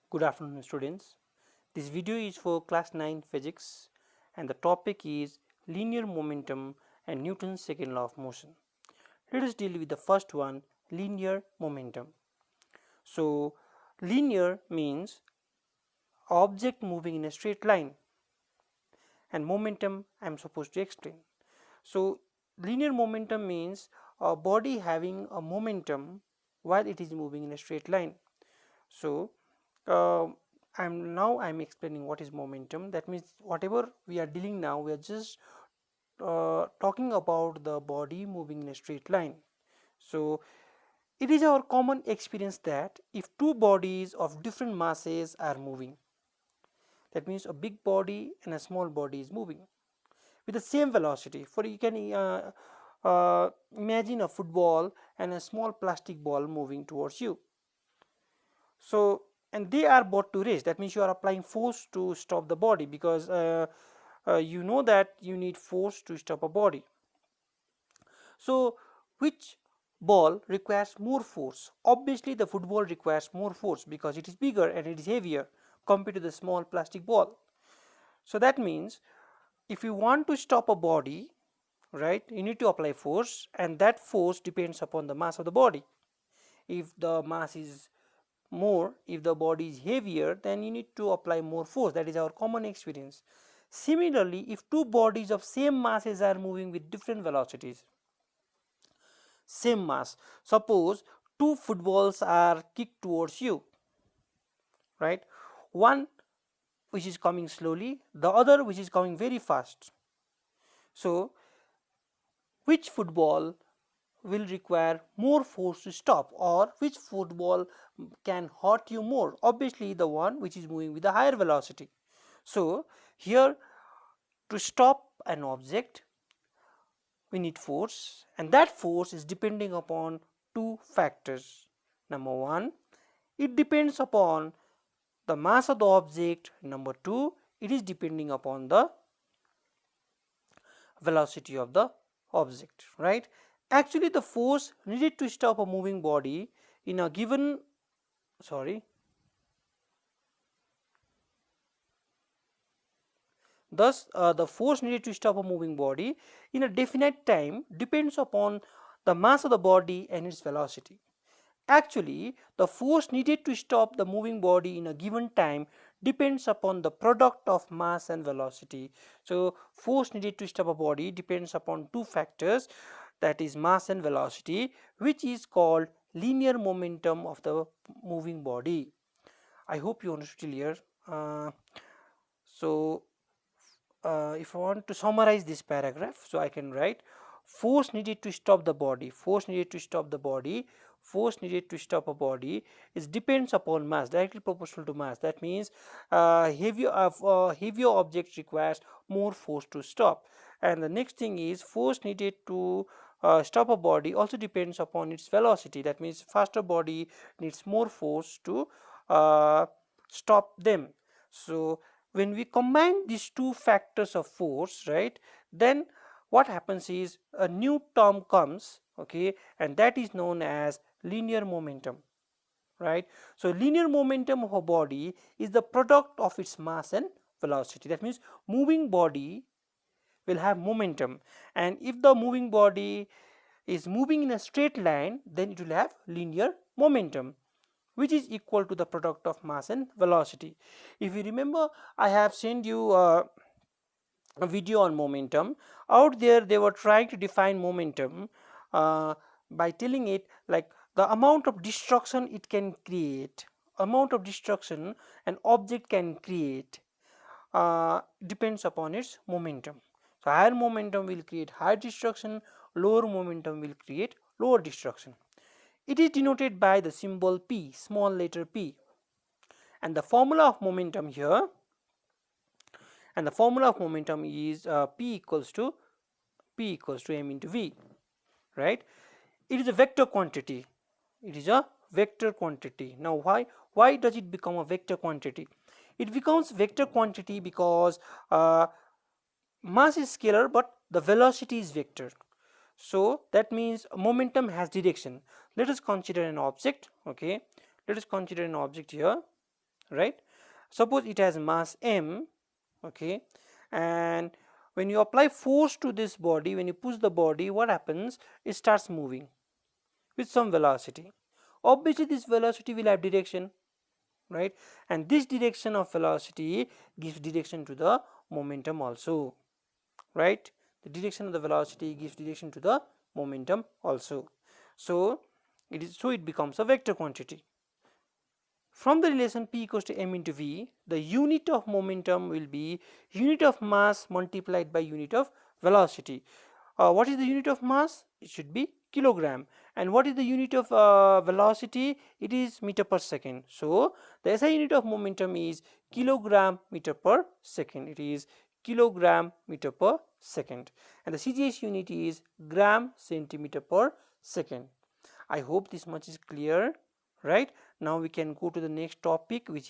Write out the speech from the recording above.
Good afternoon, students. This video is for class 9 physics and the topic is linear momentum and Newton's second law of motion. Let us deal with the first one, linear momentum. So, linear means object moving in a straight line, and momentum I am supposed to explain. So, linear momentum means a body having a momentum while it is moving in a straight line. So, uh, I'm explaining what is momentum. That means whatever we are dealing now, we are just talking about the body moving in a straight line. So it is our common experience that if two bodies of different masses are moving, that means a big body and a small body is moving with the same velocity. For you can imagine a football and a small plastic ball moving towards you. So, and they are both to rest. That means you are applying force to stop the body, because you know that you need force to stop a body. So, which ball requires more force? Obviously, the football requires more force because it is bigger and it is heavier compared to the small plastic ball. So, that means if you want to stop a body, right, you need to apply force, and that force depends upon the mass of the body. If the mass is more, if the body is heavier, then you need to apply more force. That is our common experience. Similarly, if two bodies of same masses are moving with different velocities, same mass, suppose two footballs are kicked towards you, right, one which is coming slowly, the other which is coming very fast. So which football will require more force to stop, or which football can hurt you more? Obviously the one which is moving with a higher velocity. So here, to stop an object we need force, and that force is depending upon two factors. Number one, it depends upon the mass of the object. Number two, it is depending upon the velocity of the object, right? Actually the force needed to stop a moving body in a given, sorry, thus the force needed to stop a moving body in a definite time depends upon the mass of the body and its velocity. Actually, the force needed to stop the moving body in a given time depends upon the product of mass and velocity. So, force needed to stop a body depends upon two factors, that is mass and velocity, which is called linear momentum of the moving body. I hope you understood here. So, if I want to summarize this paragraph, so I can write force needed to stop the body, force needed to stop the body, force needed to stop a body is depends upon mass, directly proportional to mass. That means heavier object requires more force to stop. And the next thing is force needed to stop a body also depends upon its velocity. That means faster body needs more force to stop them. So when we combine these two factors of force, right, then what happens is a new term comes, okay, and that is known as linear momentum, right? So linear momentum of a body is the product of its mass and velocity. That means moving body will have momentum, and if the moving body is moving in a straight line, then it will have linear momentum, which is equal to the product of mass and velocity. If you remember, I have sent you a video on momentum. Out there they were trying to define momentum by telling it like the amount of destruction it can create, amount of destruction an object can create depends upon its momentum. So higher momentum will create higher destruction, lower momentum will create lower destruction. It is denoted by the symbol p, small letter p, and the formula of momentum here, and the formula of momentum is p equals to m into v, right? It is a vector quantity, it is a vector quantity. Now why does it become a vector quantity? It becomes vector quantity because mass is scalar but the velocity is vector. So that means momentum has direction. Let us consider an object, okay, let us consider an object here, right? Suppose it has mass m, okay, and when you apply force to this body, when you push the body, what happens? It starts moving with some velocity. Obviously this velocity will have direction, right, and this direction of velocity gives direction to the momentum also, right? The direction of the velocity gives direction to the momentum also. So it becomes a vector quantity. From the relation P equals to m into v, the unit of momentum will be unit of mass multiplied by unit of velocity. What is the unit of mass? It should be kilogram. And what is the unit of velocity? It is meter per second. So the SI unit of momentum is kilogram meter per second. It is kilogram meter per second. And the CGS unit is gram centimeter per second. I hope this much is clear, right? Now we can go to the next topic, which